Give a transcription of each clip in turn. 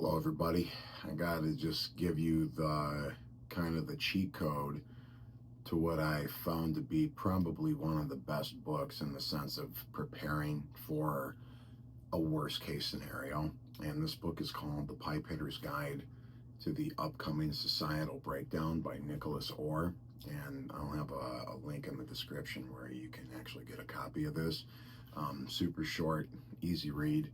Hello everybody. I gotta just give you the kind of the cheat code to what I found to be probably one of the best books in the sense of preparing for a worst case scenario. And this book is called The Pipe Hitter's Guide to the Upcoming Societal Breakdown by Nicholas Orr. And I'll have a link in the description where you can actually get a copy of this. Super short, easy read.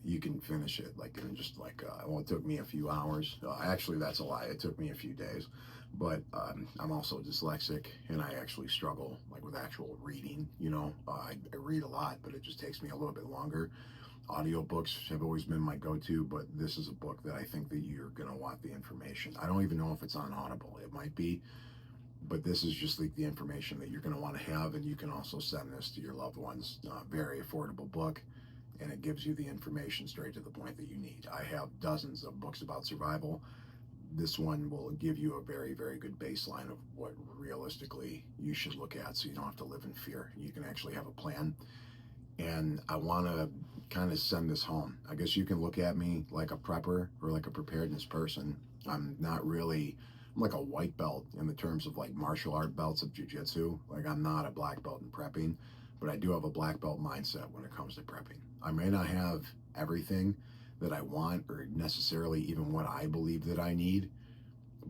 You can finish it like in just like well, it took me a few hours. Actually, that's a lie, it took me a few days. But I'm also dyslexic, and I actually struggle like with actual reading. I read a lot, but it just takes me a little bit longer. Audiobooks have always been my go-to, but this is a book that I think that you're going to want the information. I don't even know if it's on Audible. It might be, but this is just like the information that you're going to want to have, and you can also send this to your loved ones. Very affordable book, and it gives you the information straight to the point that you need. I have dozens of books about survival. This one will give you a very, very good baseline of what realistically you should look at, so you don't have to live in fear. You can actually have a plan. And I want to kind of send this home. I guess you can look at me like a prepper or like a preparedness person. I'm like a white belt in the terms of like martial art belts of jiu-jitsu. Like, I'm not a black belt in prepping, but I do have a black belt mindset when it comes to prepping. I may not have everything that I want or necessarily even what I believe that I need,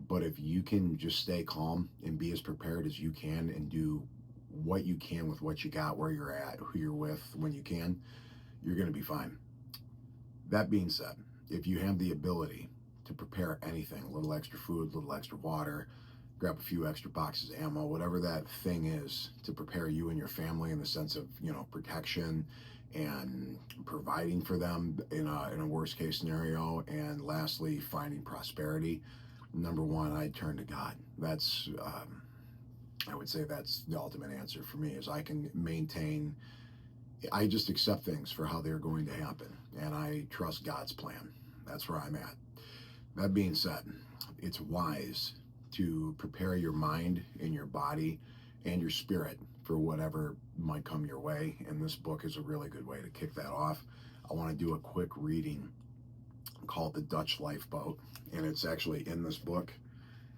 but if you can just stay calm and be as prepared as you can and do what you can with what you got, where you're at, who you're with, when you can, you're going to be fine. That being said, if you have the ability to prepare anything, a little extra food, a little extra water, grab a few extra boxes of ammo, whatever that thing is to prepare you and your family in the sense of, protection and providing for them in a worst case scenario, and lastly, finding prosperity, number one, I'd turn to God. I would say that's the ultimate answer for me, is I just accept things for how they're going to happen, and I trust God's plan. That's where I'm at. That being said, it's wise to prepare your mind and your body and your spirit for whatever might come your way, and this book is a really good way to kick that off. I want to do a quick reading called The Dutch Lifeboat, and it's actually in this book.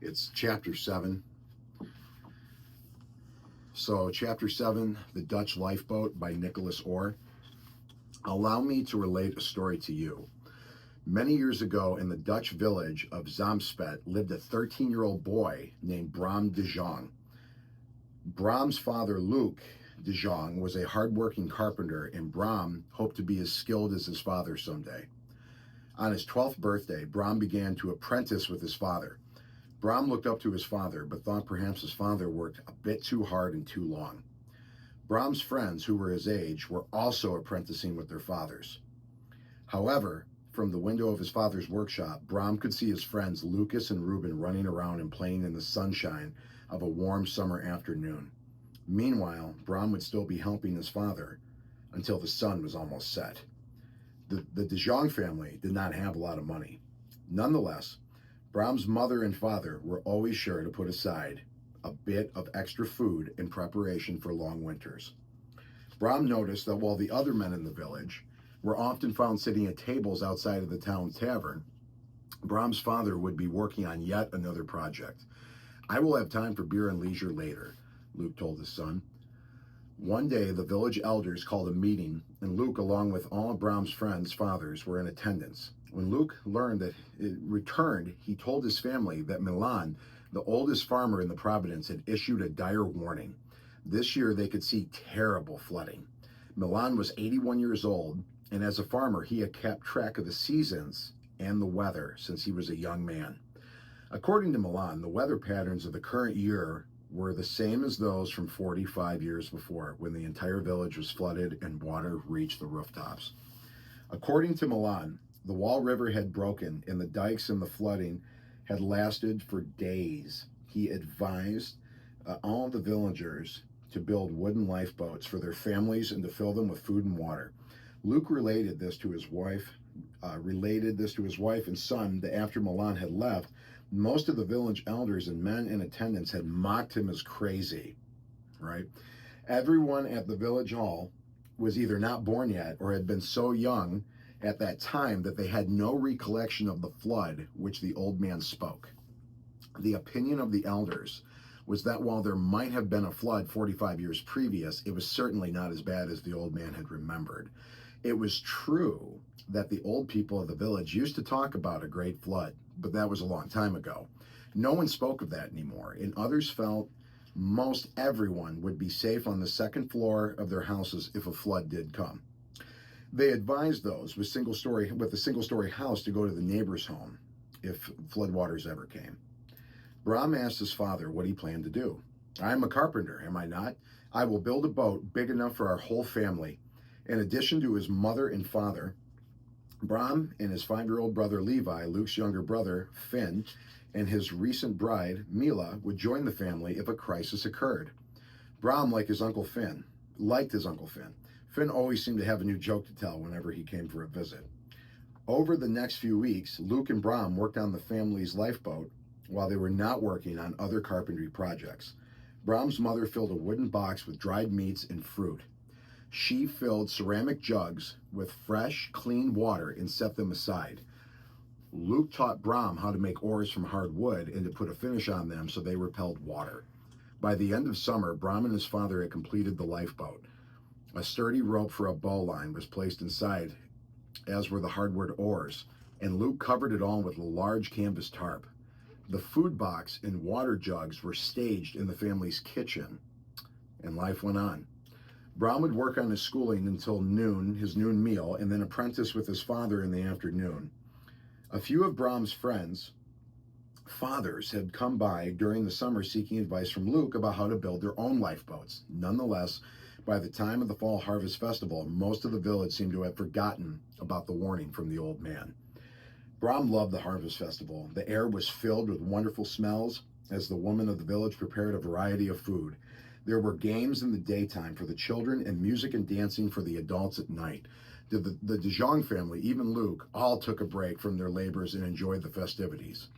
It's chapter 7. So chapter 7, The Dutch Lifeboat by Nicholas Orr. Allow me to relate a story to you. Many years ago, in the Dutch village of Zamspet lived a 13-year-old boy named Bram de Jong. Bram's father, Luc de Jong, was a hardworking carpenter, and Bram hoped to be as skilled as his father someday. On his 12th birthday, Bram began to apprentice with his father. Bram looked up to his father, but thought perhaps his father worked a bit too hard and too long. Bram's friends, who were his age, were also apprenticing with their fathers. However, from the window of his father's workshop, Bram could see his friends Lucas and Reuben running around and playing in the sunshine of a warm summer afternoon. Meanwhile, Bram would still be helping his father until the sun was almost set. The De Jong family did not have a lot of money. Nonetheless, Bram's mother and father were always sure to put aside a bit of extra food in preparation for long winters. Bram noticed that while the other men in the village were often found sitting at tables outside of the town tavern, Bram's father would be working on yet another project. "I will have time for beer and leisure later," Luke told his son. One day, the village elders called a meeting, and Luke, along with all of Bram's friends' fathers, were in attendance. When Luke learned that it returned, he told his family that Milan, the oldest farmer in the province, had issued a dire warning. This year, they could see terrible flooding. Milan was 81 years old, and as a farmer, he had kept track of the seasons and the weather since he was a young man. According to Milan, the weather patterns of the current year were the same as those from 45 years before, when the entire village was flooded and water reached the rooftops. According to Milan, the Wall River had broken and the dikes and the flooding had lasted for days. He advised all the villagers to build wooden lifeboats for their families and to fill them with food and water. Luke related this to his wife and son, that after Milan had left, most of the village elders and men in attendance had mocked him as crazy, right? Everyone at the village hall was either not born yet or had been so young at that time that they had no recollection of the flood which the old man spoke. The opinion of the elders was that while there might have been a flood 45 years previous, it was certainly not as bad as the old man had remembered. It was true that the old people of the village used to talk about a great flood, but that was a long time ago. No one spoke of that anymore, and others felt most everyone would be safe on the second floor of their houses if a flood did come. They advised those with a single-story house to go to the neighbor's home if floodwaters ever came. Brom asked his father what he planned to do. "I am a carpenter, am I not? I will build a boat big enough for our whole family." In addition to his mother and father, Brom and his 5-year-old brother Levi, Luke's younger brother Finn, and his recent bride Mila would join the family if a crisis occurred. Brom liked his Uncle Finn. Finn always seemed to have a new joke to tell whenever he came for a visit. Over the next few weeks, Luke and Brom worked on the family's lifeboat while they were not working on other carpentry projects. Brom's mother filled a wooden box with dried meats and fruit. She filled ceramic jugs with fresh, clean water and set them aside. Luke taught Brom how to make oars from hard wood and to put a finish on them so they repelled water. By the end of summer, Brom and his father had completed the lifeboat. A sturdy rope for a bowline was placed inside, as were the hardwood oars, and Luke covered it all with a large canvas tarp. The food box and water jugs were staged in the family's kitchen, and life went on. Brom would work on his schooling until noon, his noon meal, and then apprentice with his father in the afternoon. A few of Brom's fathers had come by during the summer seeking advice from Luke about how to build their own lifeboats. Nonetheless, by the time of the fall harvest festival, most of the village seemed to have forgotten about the warning from the old man. Brom loved the harvest festival. The air was filled with wonderful smells as the women of the village prepared a variety of food. There were games in the daytime for the children and music and dancing for the adults at night. The De Jong family, even Luke, all took a break from their labors and enjoyed the festivities.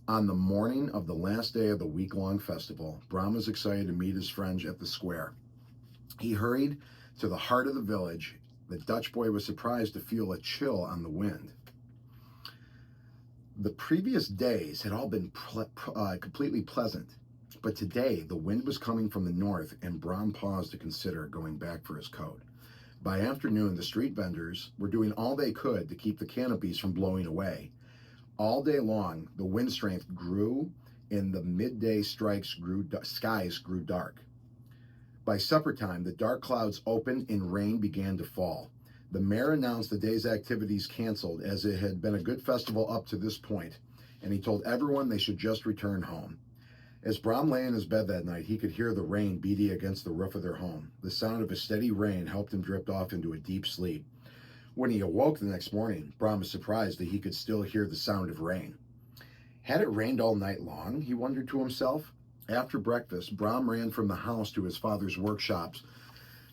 On the morning of the last day of the week-long festival, Brom was excited to meet his friends at the square. He hurried to the heart of the village. The Dutch boy was surprised to feel a chill on the wind. The previous days had all been completely pleasant, but today the wind was coming from the north, and Brom paused to consider going back for his coat. By afternoon, the street vendors were doing all they could to keep the canopies from blowing away. All day long, the wind strength grew, and the midday skies grew dark. By supper time, the dark clouds opened and rain began to fall. The mayor announced the day's activities canceled, as it had been a good festival up to this point, and he told everyone they should just return home. As Brom lay in his bed that night, he could hear the rain beating against the roof of their home. The sound of a steady rain helped him drift off into a deep sleep. When he awoke the next morning, Brom was surprised that he could still hear the sound of rain. Had it rained all night long, he wondered to himself? After breakfast, Brom ran from the house to his father's workshops,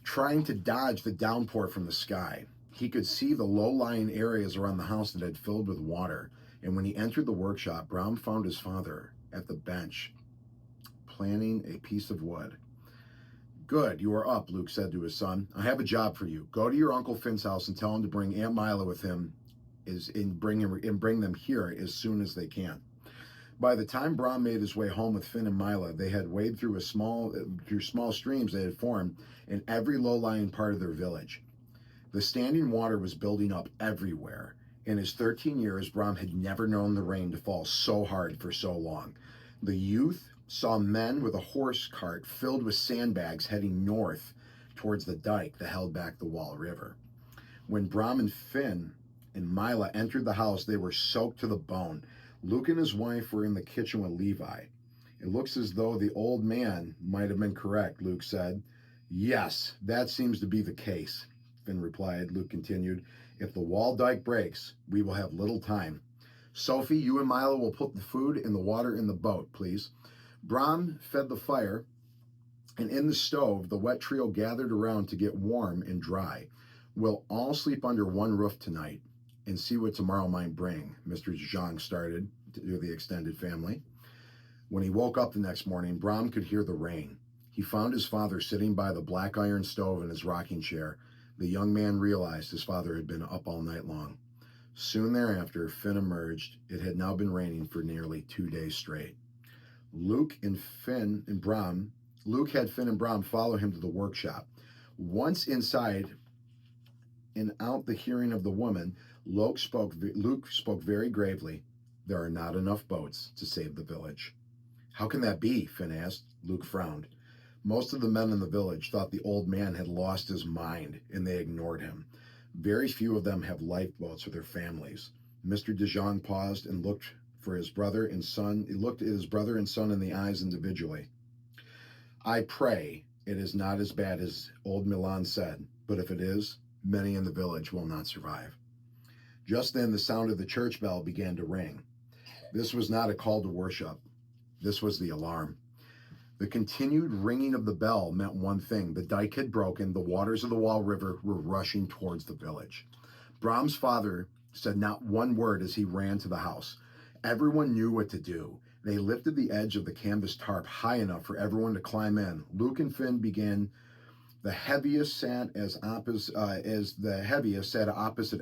trying to dodge the downpour from the sky. He could see the low-lying areas around the house that had filled with water, and when he entered the workshop, Brom found his father at the bench, planning a piece of wood. "Good, you are up," Luke said to his son. "I have a job for you. Go to your Uncle Finn's house and tell him to bring Aunt Mila with him and bring them here as soon as they can." By the time Brom made his way home with Finn and Mila, they had waded through small streams that had formed in every low-lying part of their village. The standing water was building up everywhere. In his 13 years, Brom had never known the rain to fall so hard for so long. The youth saw men with a horse cart filled with sandbags heading north towards the dike that held back the Wall River. When Brom and Finn and Mila entered the house, they were soaked to the bone. Luke and his wife were in the kitchen with Levi. "It looks as though the old man might have been correct," Luke said. "Yes, that seems to be the case," Finn replied. Luke continued, "If the wall dike breaks, we will have little time. Sophie, you and Mila will put the food and the water in the boat, please." Brom fed the fire, and in the stove, the wet trio gathered around to get warm and dry. "We'll all sleep under one roof tonight and see what tomorrow might bring," Mr. Zhang started to the extended family. When he woke up the next morning, Brom could hear the rain. He found his father sitting by the black iron stove in his rocking chair. The young man realized his father had been up all night long. Soon thereafter, Finn emerged. It had now been raining for nearly 2 days straight. Luke and Finn and Brom, Luke had Finn and Brom follow him to the workshop. Once inside and out the hearing of the woman, Luke spoke very gravely. There are not enough boats to save the village. How can that be? Finn asked. Luke frowned. Most of the men in the village thought the old man had lost his mind, and they ignored him. Very few of them have lifeboats for their families. Mr. De Jong paused and looked for his brother and son. He looked at his brother and son in the eyes individually. I pray it is not as bad as old Milan said, but if it is, many in the village will not survive. Just then the sound of the church bell began to ring. This was not a call to worship. This was the alarm. The continued ringing of the bell meant one thing. The dike had broken. The waters of the Wall River were rushing towards the village. Brom's father said not one word as he ran to the house. Everyone knew what to do. They lifted the edge of the canvas tarp high enough for everyone to climb in. Luke and Finn began. The heaviest sat at opposite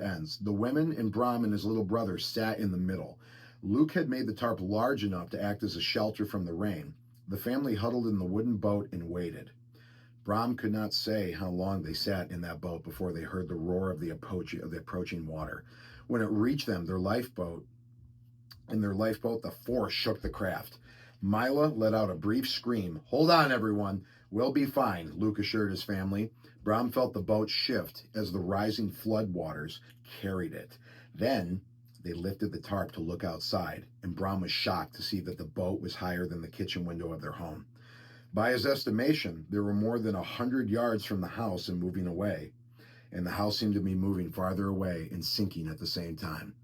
ends. The women and Brom and his little brother sat in the middle. Luke had made the tarp large enough to act as a shelter from the rain. The family huddled in the wooden boat and waited. Brom could not say how long they sat in that boat before they heard the roar of the approaching water. When it reached them, their lifeboat, the force shook the craft. Mila let out a brief scream. Hold on, everyone. We'll be fine, Luke assured his family. Brom felt the boat shift as the rising flood waters carried it. Then they lifted the tarp to look outside, and Brom was shocked to see that the boat was higher than the kitchen window of their home. By his estimation, they were more than 100 yards from the house and moving away, and the house seemed to be moving farther away and sinking at the same time.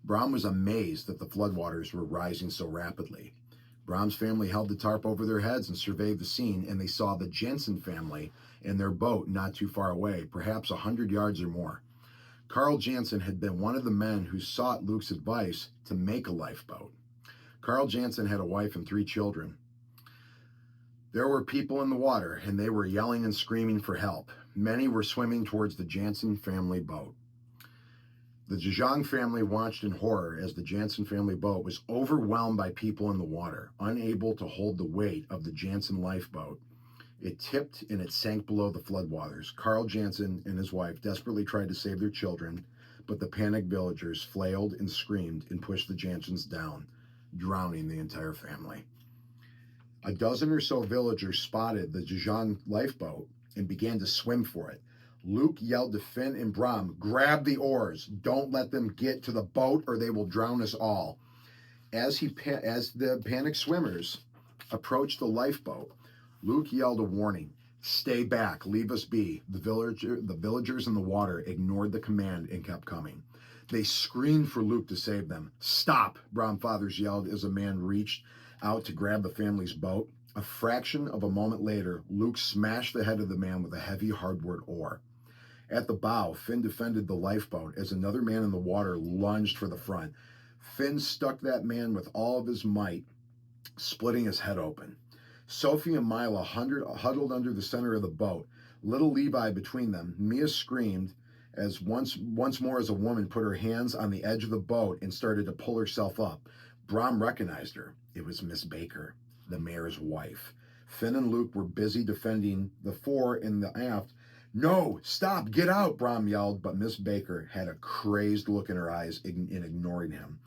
Brom was amazed that the floodwaters were rising so rapidly. Brom's family held the tarp over their heads and surveyed the scene, and they saw the Jensen family and their boat not too far away, perhaps 100 yards or more. Carl Jansen had been one of the men who sought Luke's advice to make a lifeboat. Carl Jansen had a wife and 3 children. There were people in the water, and they were yelling and screaming for help. Many were swimming towards the Jansen family boat. The De Jong family watched in horror as the Jansen family boat was overwhelmed by people in the water, unable to hold the weight of the Jansen lifeboat. It tipped and it sank below the floodwaters. Carl Jansen and his wife desperately tried to save their children, but the panicked villagers flailed and screamed and pushed the Jansens down, drowning the entire family. A dozen or so villagers spotted the De Jong lifeboat and began to swim for it. Luke yelled to Finn and Brom, grab the oars. Don't let them get to the boat or they will drown us all. As the panicked swimmers approached the lifeboat, Luke yelled a warning. Stay back, leave us be. The villagers in the water ignored the command and kept coming. They screamed for Luke to save them. Stop, Brom fathers yelled as a man reached out to grab the family's boat. A fraction of a moment later, Luke smashed the head of the man with a heavy hardwood oar. At the bow, Finn defended the lifeboat as another man in the water lunged for the front. Finn stuck that man with all of his might, splitting his head open. Sophie and Mila huddled under the center of the boat, little Levi between them. Mia screamed as once more as a woman put her hands on the edge of the boat and started to pull herself up. Brom recognized her. It was Miss Baker, the mayor's wife. Finn and Luke were busy defending the fore and the aft. No, stop, get out, Brom yelled, but Miss Baker had a crazed look in her eyes in ignoring him.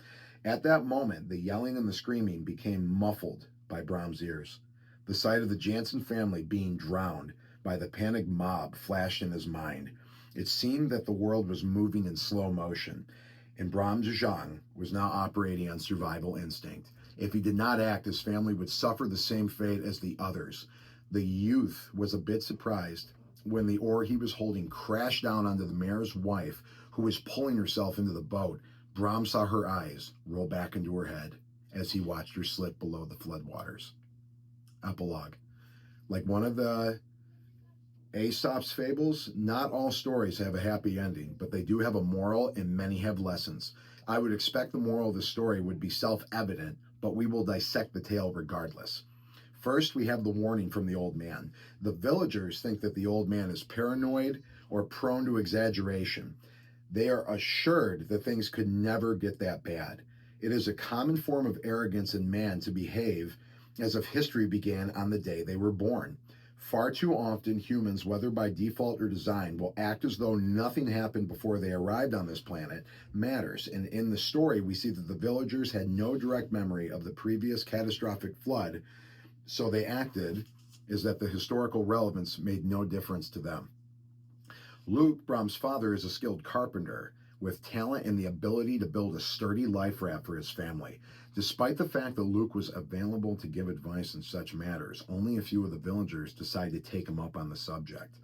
At that moment, the yelling and the screaming became muffled by Brom's ears. The sight of the Jansen family being drowned by the panicked mob flashed in his mind. It seemed that the world was moving in slow motion, and Brom De Jong was now operating on survival instinct. If he did not act, his family would suffer the same fate as the others. The youth was a bit surprised when the oar he was holding crashed down onto the mayor's wife, who was pulling herself into the boat. Brom saw her eyes roll back into her head as he watched her slip below the floodwaters. Epilogue. Like one of the Aesop's fables, not all stories have a happy ending, but they do have a moral and many have lessons. I would expect the moral of the story would be self-evident, but we will dissect the tale regardless. First, we have the warning from the old man. The villagers think that the old man is paranoid or prone to exaggeration. They are assured that things could never get that bad. It is a common form of arrogance in man to behave as if history began on the day they were born. Far too often, humans, whether by default or design, will act as though nothing happened before they arrived on this planet matters. And in the story, we see that the villagers had no direct memory of the previous catastrophic flood, so they acted as that the historical relevance made no difference to them. Luke, Brahm's father, is a skilled carpenter with talent and the ability to build a sturdy life raft for his family. Despite the fact that Luke was available to give advice in such matters, only a few of the villagers decided to take him up on the subject.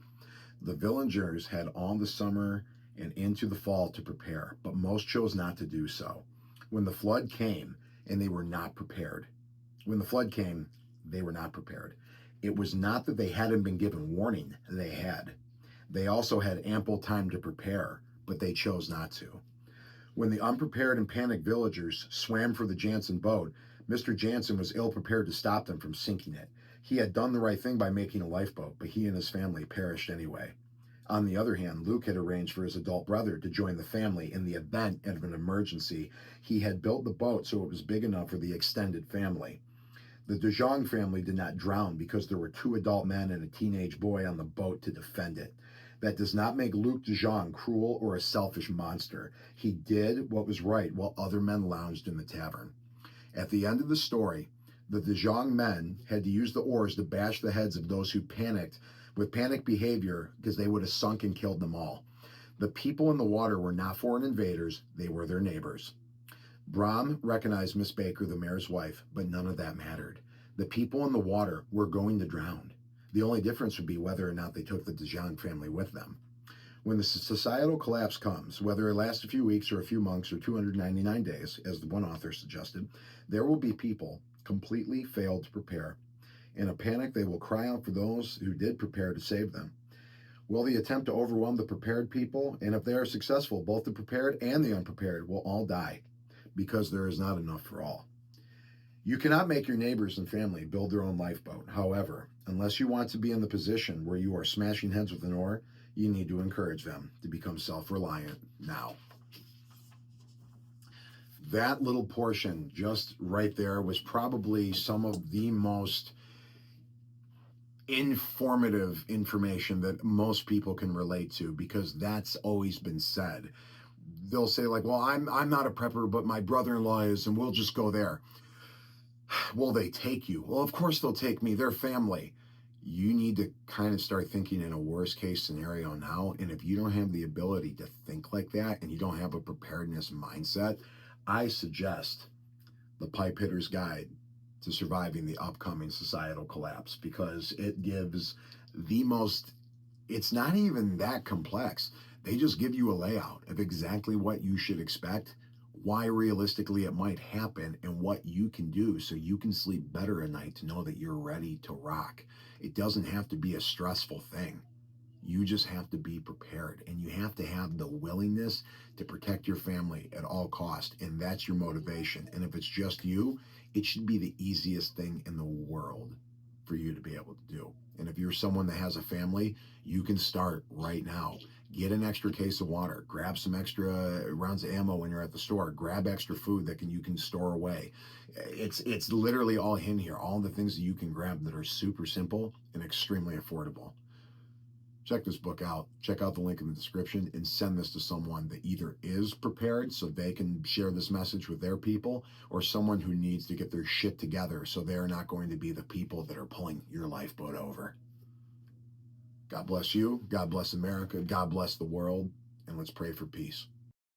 The villagers had all the summer and into the fall to prepare, but most chose not to do so. When the flood came, and they were not prepared. When the flood came, they were not prepared. It was not that they hadn't been given warning, they had. They also had ample time to prepare, but they chose not to. When the unprepared and panicked villagers swam for the Jansen boat, Mr. Jansen was ill-prepared to stop them from sinking it. He had done the right thing by making a lifeboat, but he and his family perished anyway. On the other hand, Luke had arranged for his adult brother to join the family in the event of an emergency. He had built the boat so it was big enough for the extended family. The De Jong family did not drown because there were 2 adult men and a teenage boy on the boat to defend it. That does not make Luke De Jong cruel or a selfish monster. He did what was right while other men lounged in the tavern. At the end of the story, the De Jong men had to use the oars to bash the heads of those who panicked with panic behavior because they would have sunk and killed them all. The people in the water were not foreign invaders, they were their neighbors. Brahm recognized Miss Baker, the mayor's wife, but none of that mattered. The people in the water were going to drown. The only difference would be whether or not they took the De Jong family with them. When the societal collapse comes, whether it lasts a few weeks or a few months or 299 days, as the one author suggested, there will be people completely failed to prepare. In a panic, they will cry out for those who did prepare to save them. Will they attempt to overwhelm the prepared people? And if they are successful, both the prepared and the unprepared will all die because there is not enough for all. You cannot make your neighbors and family build their own lifeboat. However, unless you want to be in the position where you are smashing heads with an oar, you need to encourage them to become self-reliant now. That little portion just right there was probably some of the most informative information that most people can relate to, because that's always been said. They'll say like, well, I'm not a prepper, but my brother-in-law is, and we'll just go there. Will they take you? Well, of course they'll take me. They're family. You need to kind of start thinking in a worst case scenario now. And if you don't have the ability to think like that and you don't have a preparedness mindset, I suggest the Pipe Hitter's Guide to Surviving the Upcoming Societal Collapse, because it gives the most, it's not even that complex. They just give you a layout of exactly what you should expect, why realistically it might happen, and what you can do so you can sleep better at night to know that you're ready to rock. It doesn't have to be a stressful thing. You just have to be prepared, and you have to have the willingness to protect your family at all costs, and that's your motivation. And if it's just you, it should be the easiest thing in the world for you to be able to do. And if you're someone that has a family, you can start right now. Get an extra case of water, grab some extra rounds of ammo when you're at the store, grab extra food that you can store away. It's literally all in here, all the things that you can grab that are super simple and extremely affordable. Check this book out. Check out the link in the description and send this to someone that either is prepared so they can share this message with their people, or someone who needs to get their shit together so they're not going to be the people that are pulling your lifeboat over. God bless you. God bless America. God bless the world. And let's pray for peace.